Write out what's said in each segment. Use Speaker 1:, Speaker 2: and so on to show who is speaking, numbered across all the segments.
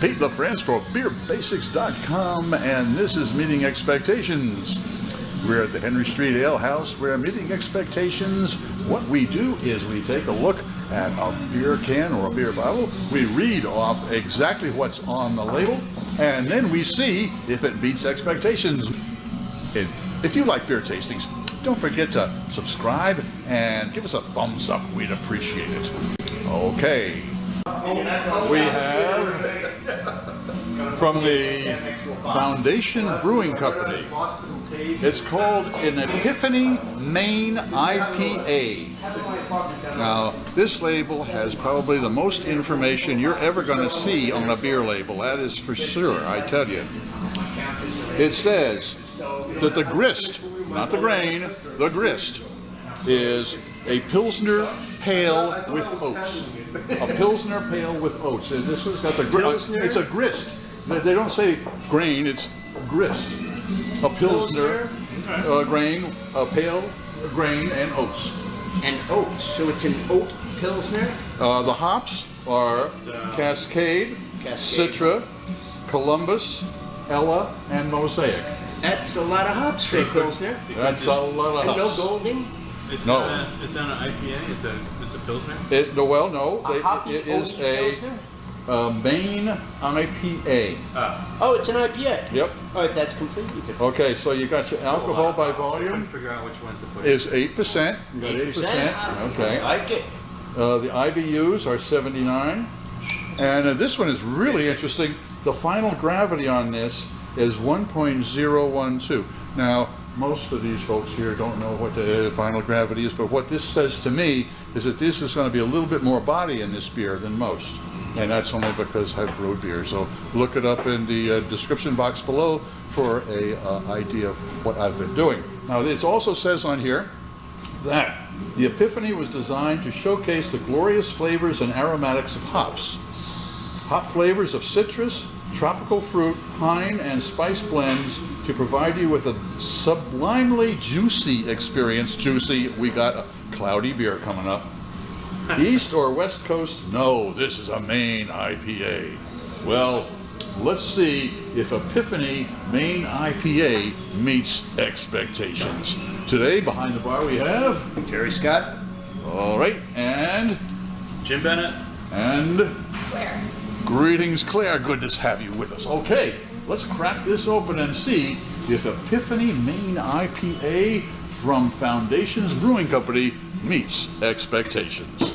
Speaker 1: Pete LaFrance for BeerBasics.com, and this is Meeting Expectations. We're at the Henry Street Ale House. We're meeting expectations. What we do is we take a look at a beer can or a beer bottle. We read off exactly what's on the label, and then we see if it meets expectations. And if you like beer tastings, don't forget to subscribe and give us a thumbs up. We'd appreciate it. Okay. We have from the Foundation Brewing Company. It's called an Epiphany Maine IPA. Now, this label has probably the most information you're ever going to see on a beer label. That is for sure, I tell you. It says that the grist, not the grain, the grist, is a Pilsner Pale with oats. A Pilsner Pale with oats. And this one's got the grist. It's a grist. They don't say grain, it's grist. A Pilsner grain, a pale grain, and oats.
Speaker 2: And oats. So it's an oat Pilsner?
Speaker 1: The hops are Cascade, Citra, Columbus, Ella, and Mosaic.
Speaker 2: That's a lot of hops for a Pilsner.
Speaker 1: That's a lot of hops.
Speaker 2: And no Golding?
Speaker 3: It's
Speaker 1: no.
Speaker 3: It's not an IPA. It's a Pilsner.
Speaker 1: It is a Maine IPA.
Speaker 2: Oh, it's an IPA.
Speaker 1: Yep.
Speaker 2: All right, that's completely different.
Speaker 1: Okay, so you got your alcohol by volume.
Speaker 3: Figure out which ones to put.
Speaker 1: Is 8%. You got 8%. Okay.
Speaker 2: I like it.
Speaker 1: The IBUs are 79, and this one is really interesting. The final gravity on this is 1.012. Now, most of these folks here don't know what the final gravity is, but what this says to me is that this is going to be a little bit more body in this beer than most. And that's only because I've brewed beer. So look it up in the description box below for a idea of what I've been doing. Now, it also says on here that the Epiphany was designed to showcase the glorious flavors and aromatics of hops. Hop flavors of citrus, tropical fruit, pine, and spice blends to provide you with a sublimely juicy experience. Juicy, we got a cloudy beer coming up. East or West Coast? No, this is a Maine IPA. Well, let's see if Epiphany Maine IPA meets expectations. Today, behind the bar, we have
Speaker 2: Jerry Scott.
Speaker 1: All right, and
Speaker 3: Jim Bennett.
Speaker 1: and
Speaker 4: Claire.
Speaker 1: Greetings, Claire. Good to have you with us. Okay, let's crack this open and see if Epiphany Maine IPA from Foundation's Brewing Company meets expectations.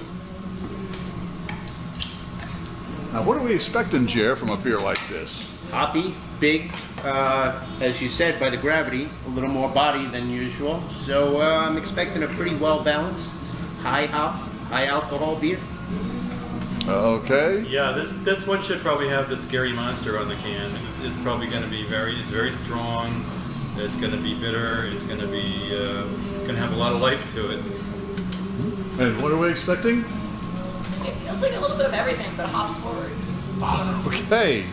Speaker 1: Now, what are we expecting, Jer, from a beer like this?
Speaker 2: Hoppy, big, as you said, by the gravity, a little more body than usual. So I'm expecting a pretty well-balanced, high hop, high alcohol beer.
Speaker 1: Okay.
Speaker 3: Yeah, this one should probably have the Scary Monster on the can. It's probably going to be it's very strong. It's going to be bitter. It's going to have a lot of life to it.
Speaker 1: And what are we expecting?
Speaker 4: It feels like a little bit of everything, but hops forward.
Speaker 1: Okay.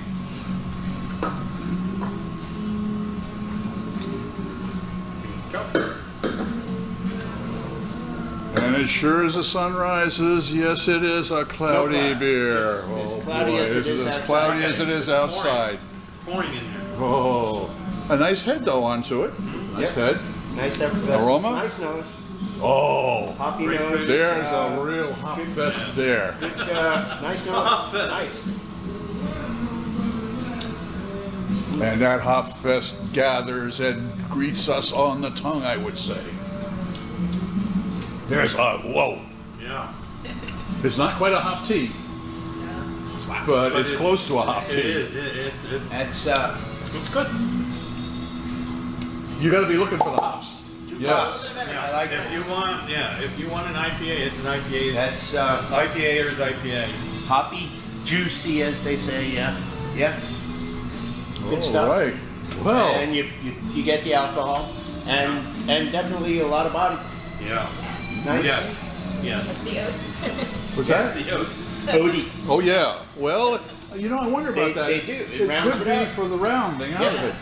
Speaker 1: And as sure as the sun rises, yes, it is a cloudy beer.
Speaker 2: As cloudy as it is
Speaker 1: as
Speaker 2: outside.
Speaker 1: cloudy as it is outside.
Speaker 3: Pouring in there.
Speaker 1: Oh, a nice head though onto it. Nice
Speaker 2: Yep.
Speaker 1: head.
Speaker 2: Nice effervescence.
Speaker 1: Aroma?
Speaker 2: Nice nose.
Speaker 1: Oh,
Speaker 2: Hoppy
Speaker 3: Great
Speaker 2: nose.
Speaker 3: fish.
Speaker 1: there's a real hop fest there.
Speaker 2: Good, nice nose.
Speaker 3: Hop fest.
Speaker 2: Nice.
Speaker 1: And that hop fest gathers and greets us on the tongue, I would say. There's a, whoa.
Speaker 3: Yeah.
Speaker 1: It's not quite a hop tea, but it's close to a hop tea.
Speaker 3: It is. It's
Speaker 2: That's
Speaker 3: good.
Speaker 1: You got to be looking for the hops.
Speaker 2: hops.
Speaker 3: Yeah.
Speaker 2: I like
Speaker 3: if
Speaker 2: that.
Speaker 3: you want an IPA, it's an IPA.
Speaker 2: That's
Speaker 3: IPA or is IPA.
Speaker 2: hoppy, juicy, as they say. Yeah. Yeah. Good
Speaker 1: All
Speaker 2: stuff.
Speaker 1: right. Well,
Speaker 2: And you get the alcohol, and definitely a lot of body.
Speaker 3: Yeah.
Speaker 2: Nice.
Speaker 3: Yes.
Speaker 4: That's the oats.
Speaker 1: was
Speaker 3: That's
Speaker 1: that?
Speaker 3: the oats.
Speaker 2: Odie.
Speaker 1: Oh yeah. Well, you know, I wonder about that.
Speaker 2: They do. It
Speaker 1: It
Speaker 2: rounds
Speaker 1: could
Speaker 2: it
Speaker 1: be
Speaker 2: out.
Speaker 1: for the rounding out of
Speaker 2: Yeah.
Speaker 1: it.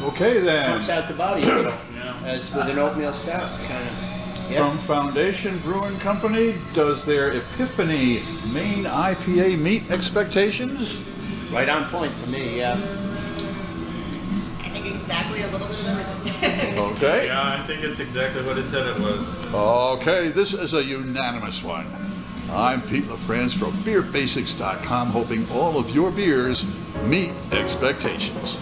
Speaker 1: Okay then.
Speaker 2: Pumps out the body a little,
Speaker 3: Yeah.
Speaker 2: as with an oatmeal stout, kind of. Yep.
Speaker 1: From Foundation Brewing Company, does their Epiphany Maine IPA meet expectations?
Speaker 2: Right on point for me, yeah.
Speaker 4: I think exactly a little bit of everything.
Speaker 1: Okay.
Speaker 3: Yeah, I think it's exactly what it said it was.
Speaker 1: Okay, this is a unanimous one. I'm Pete LaFrance from BeerBasics.com, hoping all of your beers meet expectations.